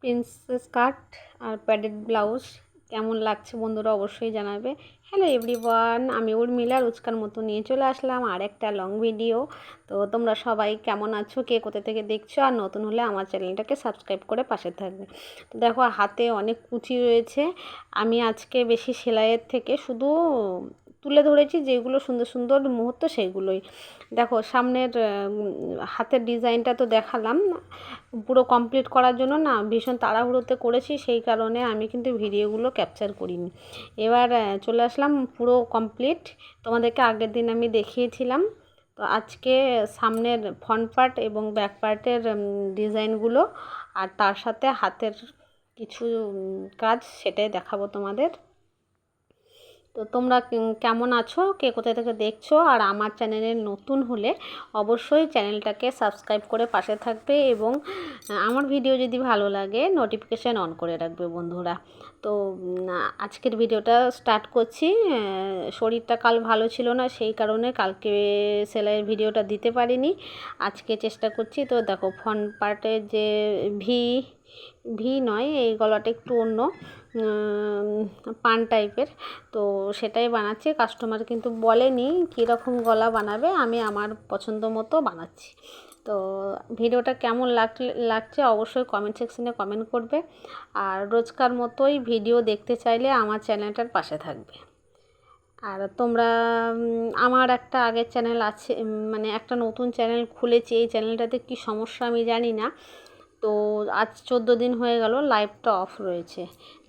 Princess কাট আর padded blouse কেমন লাগছে বন্ধুরা অবশ্যই জানাবে। হ্যালো এভরিওয়ান, আমি উর্মিলা রোজকার মতো নিয়ে চলে আসলাম আর একটা লং ভিডিও। তো তোমরা সবাই কেমন আছো, কে কোথা থেকে দেখছো, আর নতুন হলে আমার চ্যানেলটাকে সাবস্ক্রাইব করে পাশে থাকবে। তো দেখো হাতে অনেক কুচি রয়েছে। আমি আজকে বেশি সেলাইয়ের থেকে শুধু তুলে ধরেছি যেগুলো সুন্দর সুন্দর মুহূর্ত সেইগুলোই। দেখো সামনের হাতের ডিজাইনটা তো দেখালাম, পুরো কমপ্লিট করার জন্য না ভীষণ তাড়াহুড়োতে করেছি, সেই কারণে আমি কিন্তু ভিডিওগুলো ক্যাপচার করিনি। এবার চলে আসলাম পুরো কমপ্লিট। তোমাদেরকে আগের দিন আমি দেখিয়েছিলাম। তো আজকে সামনের ফ্রন্ট পার্ট এবং ব্যাক পার্টের ডিজাইনগুলো আর তার সাথে হাতের কিছু কাজ সেটাই দেখাবো তোমাদের। তো তোমরা কেমন আছো, কে কোথায় থেকে দেখছো, আর আমার চ্যানেলে নতুন হলে অবশ্যই চ্যানেলটাকে সাবস্ক্রাইব করে পাশে থাকবে এবং আমার ভিডিও যদি ভালো লাগে নোটিফিকেশান অন করে রাখবে বন্ধুরা। তো আজকের ভিডিওটা স্টার্ট করছি। শরীরটা কাল ভালো ছিল না, সেই কারণে কালকে সেলাইয়ের ভিডিওটা দিতে পারিনি, আজকে চেষ্টা করছি। তো দেখো ফ্রন্ট পার্টের যে ভি ভি নয়, এই গলাটা একটু অন্য পান টাইপের, তো সেটাই বানাচ্ছি। কাস্টমার কিন্তু বলেনি কীরকম গলা বানাবে, আমি আমার পছন্দ মতো বানাচ্ছি। তো ভিডিওটা কেমন লাগছে অবশ্যই কমেন্ট সেকশনে কমেন্ট করবে, আর রোজকার মতোই ভিডিও দেখতে চাইলে আমার চ্যানেলটার পাশে থাকবে। আর তোমরা আমার একটা আগের চ্যানেল আছে, মানে একটা নতুন চ্যানেল খুলেছি, এই চ্যানেলটাতে কী সমস্যা আমি জানি না। তো আজ 14 দিন হয়ে গেল লাইভটা অফ রয়েছে।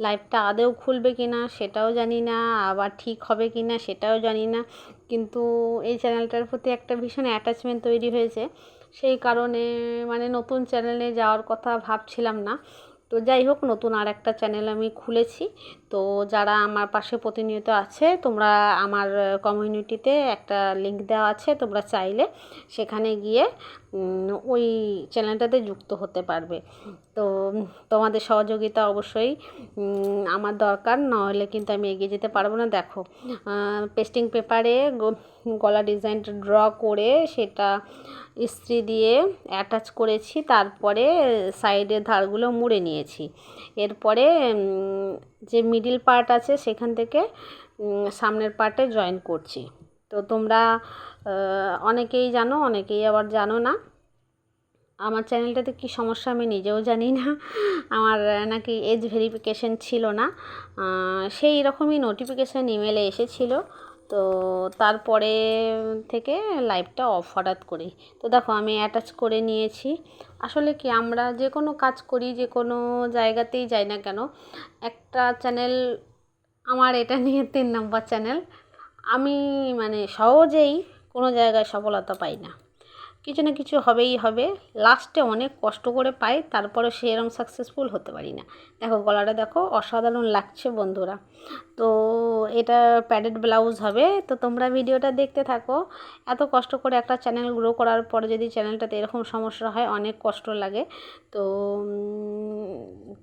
লাইভটা আদৌ খুলবে কি না সেটাও জানি না, আবার ঠিক হবে কি না সেটাও জানি না, কিন্তু এই চ্যানেলটার প্রতি একটা ভীষণ অ্যাটাচমেন্ট তৈরি হয়েছে, সেই কারণে মানে নতুন চ্যানেলে যাওয়ার কথা ভাবছিলাম না। তো যাই হোক, নতুন আর একটা চ্যানেল আমি খুলেছি। তো যারা আমার পাশে প্রতিনিয়ত আছে, তোমরা আমার কমিউনিটিতে একটা লিংক দেওয়া আছে, তোমরা চাইলে সেখানে গিয়ে ওই চ্যানেলটাতে যুক্ত হতে পারবে। তো তোমাদের সহযোগিতা অবশ্যই আমার দরকার, নাহলে কিন্তু আমি এগিয়ে যেতে পারবো না। দেখো পেস্টিং পেপারে গলা ডিজাইনটা ড্র করে সেটা ইস্ত্রি দিয়ে অ্যাটাচ করেছি, তারপরে সাইডের ধারগুলো মুড়ে নিয়েছি। এরপরে যে মিডিল পার্ট আছে সেখান থেকে সামনের পার্টে জয়েন করছি। তো তোমরা অনেকেই জানো, অনেকেই আবার জানো না। আমার চ্যানেলটাতে কী সমস্যা আমি নিজেও জানি না। আমার নাকি এজ ভেরিফিকেশন ছিল না, সেই রকমই নোটিফিকেশান ইমেলে এসেছিলো। তো তারপরে থেকে লাইভটা অফ হঠাৎ করেই। তো দেখো আমি অ্যাটাচ করে নিয়েছি। আসলে কি, আমরা যে কোনো কাজ করি, যে কোনো জায়গাতেই যাই না কেন, একটা চ্যানেল, আমার এটা নিয়ে 3 নম্বর চ্যানেল, আমি মানে সহজেই কোনো জায়গায় সফলতা পাই না, কিছু না কিছু হবেই হবে, লাস্টে অনেক কষ্ট করে পাই, তারপরে সেরকম সাকসেসফুল হতে পারি না। দেখো গলাটা দেখো অসাধারণ লাগছে বন্ধুরা। তো এটা প্যাডেড ব্লাউজ হবে। তো তোমরা ভিডিওটা দেখতে থাকো। এত কষ্ট করে একটা চ্যানেল গ্রো করার পরে যদি চ্যানেলটাতে এরকম সমস্যা হয়, অনেক কষ্ট লাগে। তো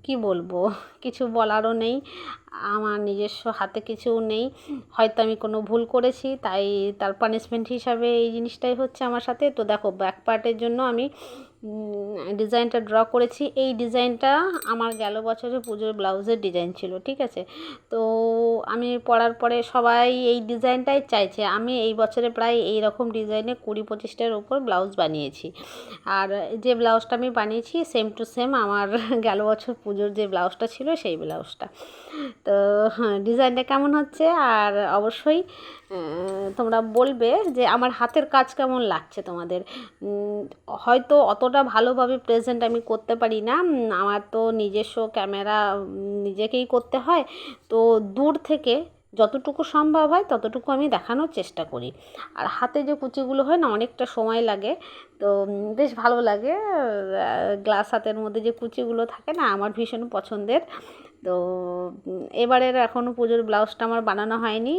কি বলবো, কিছু বলারও নেই, আমার নিজস্ব হাতে কিছু নেই, হয়তো আমি কোনো ভুল করেছি, তাই তার পানিশমেন্ট হিসাবে এই জিনিসটাই হচ্ছে আমার সাথে। তো দেখো ব্যাক পার্টের জন্য আমি ডিজাইনটা ড্র করেছি। এই ডিজাইনটা আমার গেল বছরে পুজোর ব্লাউজের ডিজাইন ছিল, ঠিক আছে। তো আমি পরার পরে সবাই এই ডিজাইনটাই চাইছে, আমি এই বছরে প্রায় এই রকম ডিজাইনে 20-25টার ওপর ব্লাউজ বানিয়েছি। আর যে ব্লাউজটা আমি বানিয়েছি সেম টু সেম আমার গেল বছর পুজোর যে ব্লাউজটা ছিল সেই ব্লাউজটা। তো হ্যাঁ, ডিজাইনটা কেমন হচ্ছে, আর অবশ্যই তোমরা বলবে যে আমার হাতের কাজ কেমন লাগছে তোমাদের। হয়তো অতটা ভালোভাবে প্রেজেন্ট আমি করতে পারি না, আমার তো নিজস্ব ক্যামেরা নিজেকেই করতে হয়। তো দূর থেকে যতটুকু সম্ভব হয় ততটুকু আমি দেখানোর চেষ্টা করি। আর হাতে যে কুচিগুলো হয় না, অনেকটা সময় লাগে, তো বেশ ভালো লাগে। গ্লাস হাতের মধ্যে যে কুচিগুলো থাকে না, আমার ভীষণ পছন্দের। তো এবারের এখনও পুজোর ব্লাউজটা আমার বানানো হয়নি,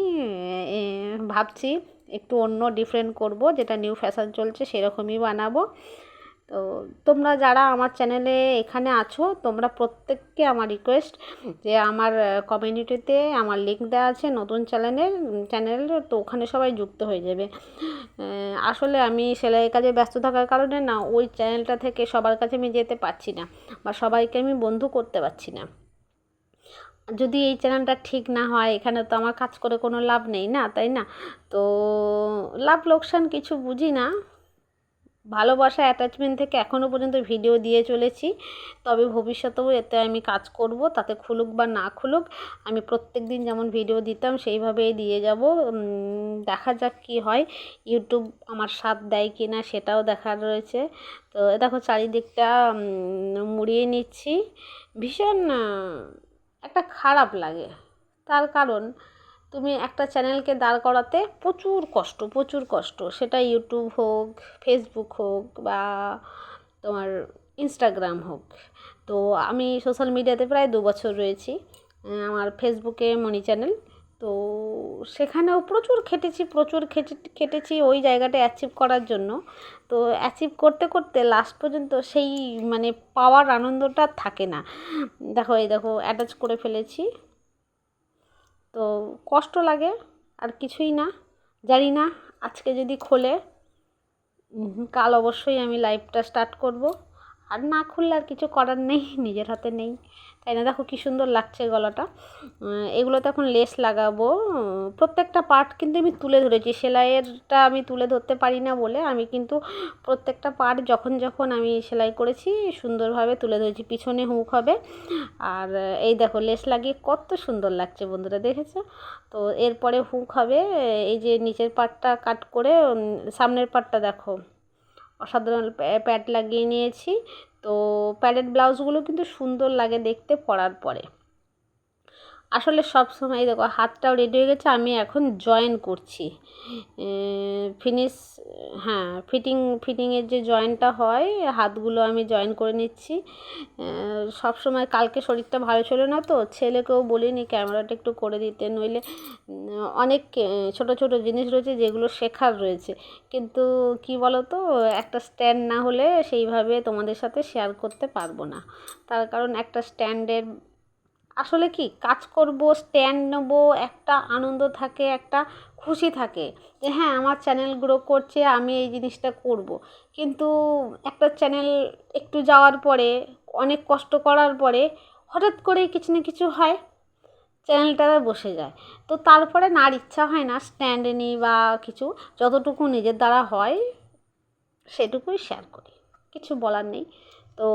ভাবছি একটু অন্য ডিফারেন্ট করব, যেটা নিউ ফ্যাশন চলছে সেরকমই বানাবো। তো তোমরা যারা আমার চ্যানেলে এখানে আছো তোমরা প্রত্যেককে আমার রিকোয়েস্ট যে আমার কমিউনিটিতে আমার লিঙ্ক দেওয়া আছে নতুন চ্যানেল, তো ওখানে সবাই যুক্ত হয়ে যাবে। আসলে আমি সেলাই কাজে ব্যস্ত থাকার কারণে না ওই চ্যানেলটা থেকে সবার কাছে আমি যেতে পারছি না বা সবাইকে আমি বন্ধু করতে পারছি না। যদি এই চ্যানেলটা ঠিক না হয় এখানে তো আমার কাজ করে কোনো লাভ নেই না, তাই না? তো লাভ লোকসান কিছু বুঝি না, ভালোবাসা অ্যাটাচমেন্ট থেকে এখনও পর্যন্ত ভিডিও দিয়ে চলেছি। তবে ভবিষ্যতেও এতে আমি কাজ করব, তাতে খুলুক বা না খুলুক আমি প্রত্যেক দিন যেমন ভিডিও দিতাম সেইভাবেই দিয়ে যাব। দেখা যাক কী হয়, ইউটিউব আমার সাথ দেয় কি না সেটাও দেখার রয়েছে। তো দেখো চারিদিকটা মুড়িয়ে নিচ্ছি, ভীষণ একটা খারাপ লাগে। তার কারণ তুমি একটা চ্যানেলকে দাঁড় করাতে প্রচুর কষ্ট, সেটা ইউটিউব হোক, ফেসবুক হোক বা তোমার ইনস্টাগ্রাম হোক। তো আমি সোশ্যাল মিডিয়াতে প্রায় 2 বছর রয়েছি, আমার ফেসবুকে মনি চ্যানেল। তো সেখানেও প্রচুর খেটেছি ওই জায়গাটা অ্যাচিভ করার জন্য। তো অ্যাচিভ করতে করতে লাস্ট পর্যন্ত সেই মানে পাওয়ার আনন্দটা থাকে না। দেখো এই দেখো অ্যাটাচ করে ফেলেছি, তো কষ্ট লাগে আর কিছুই না। জানি না আজকে যদি খোলে কাল অবশ্যই আমি লাইভটা স্টার্ট করব, আর না খুললে আর কিছু করার নেই, নিজের হাতে নেই, তাই না? দেখো কী সুন্দর লাগছে গলাটা। এগুলোতে এখন লেস লাগাবো। প্রত্যেকটা পার্ট কিন্তু আমি তুলে ধরেছি, সেলাইয়েরটা আমি তুলে ধরতে পারি না বলে আমি কিন্তু প্রত্যেকটা পার্ট যখন আমি সেলাই করেছি সুন্দরভাবে তুলে ধরেছি। পিছনে হুক হবে, আর এই দেখো লেস লাগিয়ে কত সুন্দর লাগছে বন্ধুরা, দেখেছো? তো এরপরে হুক হবে, এই যে নিচের পার্টটা কাট করে সামনের পার্টটা দেখো অসাধারণ প্যাড লাগিয়ে নিয়েছি। তো প্যাডেড ব্লাউজগুলো কিন্তু সুন্দর লাগে দেখতে পরার পরে। আসলে সব সময় দেখো হাতটাও রেডি হয়ে গেছে, আমি এখন জয়েন করছি ফিনিশ, হ্যাঁ ফিটিংয়ের যে জয়েনটা হয় হাতগুলো আমি জয়েন করে নিচ্ছি। সব সময় কালকে শরীরটা ভালো ছিল না, তো ছেলেকেও বলিনি ক্যামেরাটা একটু করে দিতে, নইলে অনেক ছোট ছোট জিনিস রয়েছে যেগুলো শেখার রয়েছে, কিন্তু কি বলো তো একটা স্ট্যান্ড না হলে সেইভাবে তোমাদের সাথে শেয়ার করতে পারবো না। তার কারণ একটা স্ট্যান্ডের আসলে কি কাজ করব, স্ট্যান্ড নেব, একটা আনন্দ থাকে, একটা খুশি থাকে যে হ্যাঁ আমার চ্যানেল গ্রো করছে, আমি এই জিনিসটা করব। কিন্তু একটা চ্যানেল একটু যাওয়ার পরে, অনেক কষ্ট করার পরে হঠাৎ করেই কিছু না কিছু হয়, চ্যানেলটা বসে যায়। তো তারপরে না আর ইচ্ছা হয় না স্ট্যান্ড নিই বা কিছু, যতটুকু নিজের দ্বারা হয় সেটুকুই শেয়ার করি, কিছু বলার নেই। তো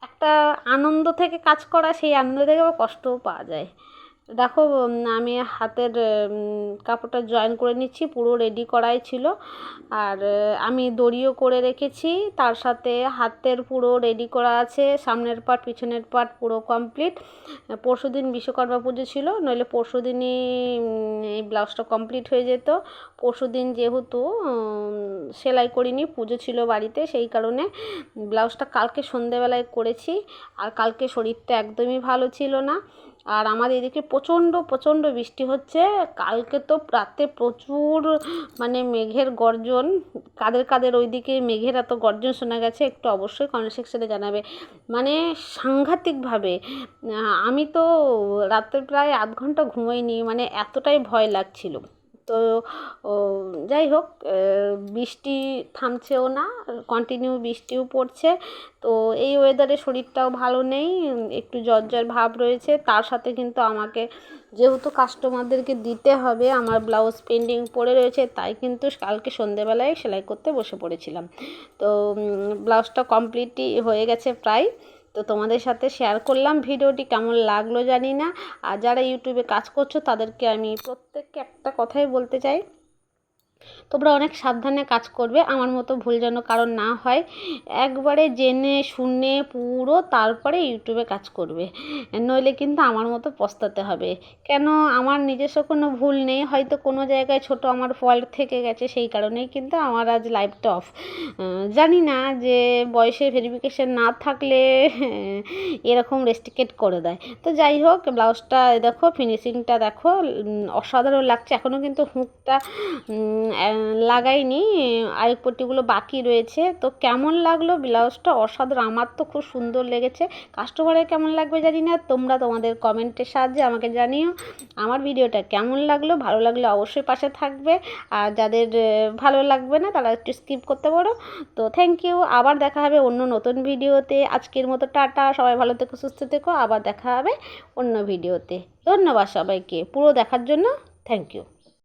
একটা আনন্দ থেকে কাজ করা, সেই আনন্দ থেকে আবার কষ্টও পাওয়া যায়। দেখো আমি হাতের কাপড়টা জয়েন করে নিচ্ছি, পুরো রেডি করাই ছিল। আর আমি দড়িও করে রেখেছি, তার সাথে হাতের পুরো রেডি করা আছে, সামনের পার্ট পিছনের পার্ট পুরো কমপ্লিট। পরশুদিন বিশ্বকর্মা পুজো ছিল, নইলে পরশুদিনই এই ব্লাউজটা কমপ্লিট হয়ে যেত। পরশুদিন যেহেতু সেলাই করিনি, পুজো ছিল বাড়িতে, সেই কারণে ব্লাউজটা কালকে সন্ধেবেলায় করেছি। আর কালকে শরীরটা একদমই ভালো ছিল না, আর আমাদের এদিকে প্রচণ্ড বৃষ্টি হচ্ছে। কালকে তো রাতে প্রচুর মানে মেঘের গর্জন, কাদের ওইদিকে মেঘের এত গর্জন শোনা গেছে একটু অবশ্যই কমেন্ট সেকশনে জানাবে। মানে সাংঘাতিকভাবে আমি তো রাতে প্রায় আধ ঘন্টা ঘুমোইনি, মানে এতটাই ভয় লাগছিল। তো যাই হোক বৃষ্টি থামছেও না, কন্টিনিউ বৃষ্টিও পড়ছে। তো এই ওয়েদারে শরীরটাও ভালো নেই, একটু জ্বর ভাব রয়েছে। তার সাথে কিন্তু আমাকে যেহেতু কাস্টমারদেরকে দিতে হবে, আমার ব্লাউজ পেন্ডিং পড়ে রয়েছে, তাই কিন্তু কালকে সন্ধেবেলায় সেলাই করতে বসে পড়েছিলাম। তো ব্লাউজটা কমপ্লিটই হয়ে গেছে প্রায়। তো তোমাদের সাথে শেয়ার করলাম, ভিডিওটি কেমন লাগলো জানি না। আর যারা ইউটিউবে কাজ করছো তাদেরকে আমি প্রত্যেককে একটা কথাই বলতে চাই, তোমরা অনেক সাবধানে কাজ করবে, আমার মতো ভুল যেন কারণ না হয়। একবারে জেনে শুনে পুরো তারপরে ইউটিউবে কাজ করবে, নইলে কিন্তু আমার মতো পস্তাতে হবে। কেন, আমার নিজস্ব কোনো ভুল নেই, হয়তো কোনো জায়গায় ছোট আমার ফল্ট থেকে গেছে, সেই কারণেই কিন্তু আমার আজ লাইভটা অফ। জানি না যে বয়সে ভেরিফিকেশান না থাকলে এরকম রেস্ট্রিকেট করে দেয়। তো যাই হোক ব্লাউজটা দেখো, ফিনিশিংটা দেখো, অসাধারণ লাগছে। এখনও কিন্তু হুকটা লাগাইনি, আরেক পট্টিগুলো বাকি রয়েছে। তো কেমন লাগলো ব্লাউজটা? অসাধারণ, আমার তো খুব সুন্দর লেগেছে। কাস্টমারের কেমন লাগবে জানি না, তোমরা তোমাদের কমেন্টের সাহায্যে আমাকে জানিও আমার ভিডিওটা কেমন লাগলো। ভালো লাগলে অবশ্যই পাশে থাকবে, আর যাদের ভালো লাগবে না তারা একটু স্কিপ করতে পারো। তো থ্যাংক ইউ, আবার দেখা হবে অন্য নতুন ভিডিওতে। আজকের মতো টাটা, সবাই ভালো থেকো, সুস্থ থেকো, আবার দেখা হবে অন্য ভিডিওতে। ধন্যবাদ সবাইকে পুরো দেখার জন্য, থ্যাংক ইউ।